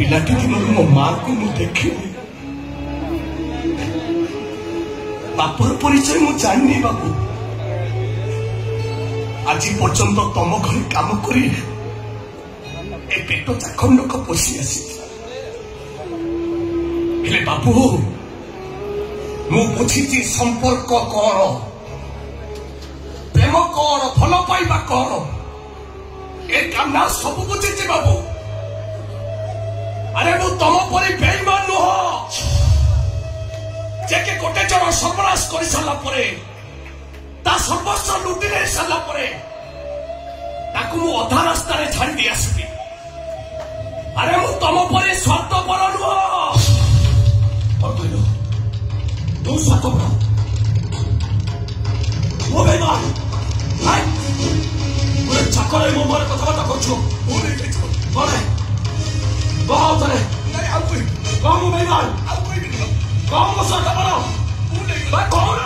पिलाटी दिन मो माँ को मु देखी बापर परिचय मु जानी बाबू आज पर्यंत तम घर काम कर पेट चाखंडक पोषी आसी बाबू मु बुझी संपर्क कौन प्रेम कौन भल पाइबा कौन ए काम ना सब बुझी बाबू अरे मु तम परी बेईमान नुह जे के गोटे जन सर्वनाश कर सारा सर्वस्व लुटी नहीं सारा मु अधा रास्ता छाड़ी दे आसबी अरे मु तम परी स्वार्थपर नुह तू स्वार्थपर मो बेईमान चाकर मो मोर कथबार्ता कर बहुत कौन बेईमान कौन को सर करो कौन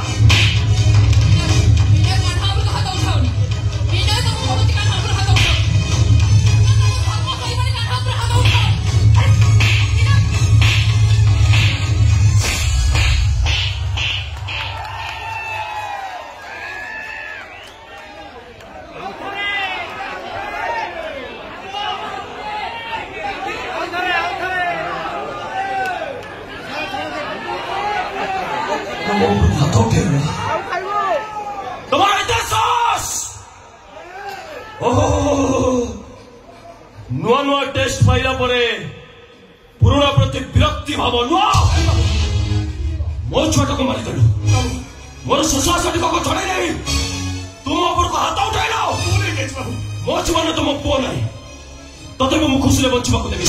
नुआ नुआ टेस्ट पाइला पुराना प्रति विरक्ति भाव नुआ मो छोट को मारिदेलु मोर सुशासन को छड़े नहीं तुम ऊपर को हाथ उठाइल मो जीवन तुम पुओ ना तथे मु खुशी बचा देवी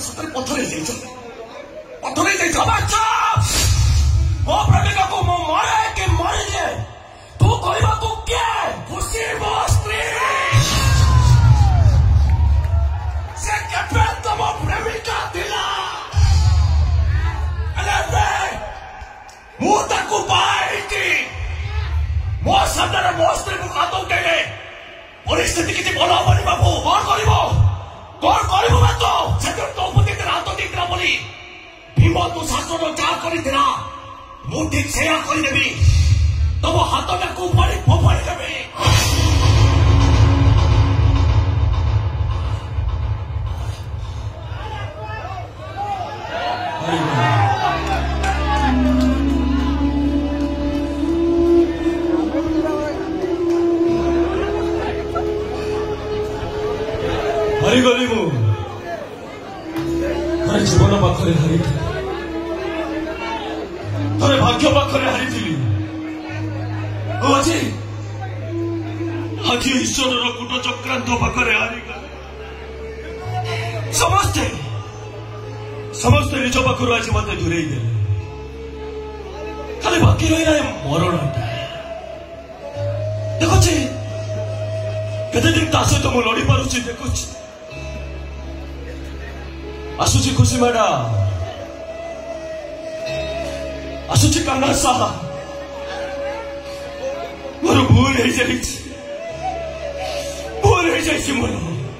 सतरे पथर मो प्रेमिका को मो मारे के मारी दे तू कहवा को क्या खुशी मो स्त्री से केबे तम प्रेमिका दिला अरे मु ताकू बाइटी मो सामने मो स्त्री को हाथ उठेले परिस्थिति किती भल हबनी बाबू कौन करिबो मत से तो उपति हाथ दिखला बोली भीम तू शासन जा करिथिला मु ठीक से करदेवी तम हाथ टाक फोपाड़ी देवी हरिगली मु जीवन पाखरे हारी थोड़े भाग्य पाखरे हारी आज ईश्वर कूट चक्रांत पाखरे हारीगले समस्ते निज पाखर आज मत दूरे देले खाली बाकी रही मरण देखुची केते दिन ता सहित मु लड़ी पारुची देखुची आसुची खुशी मैडम आसुची कान्हा साहा मोर भूल हो जाए मोर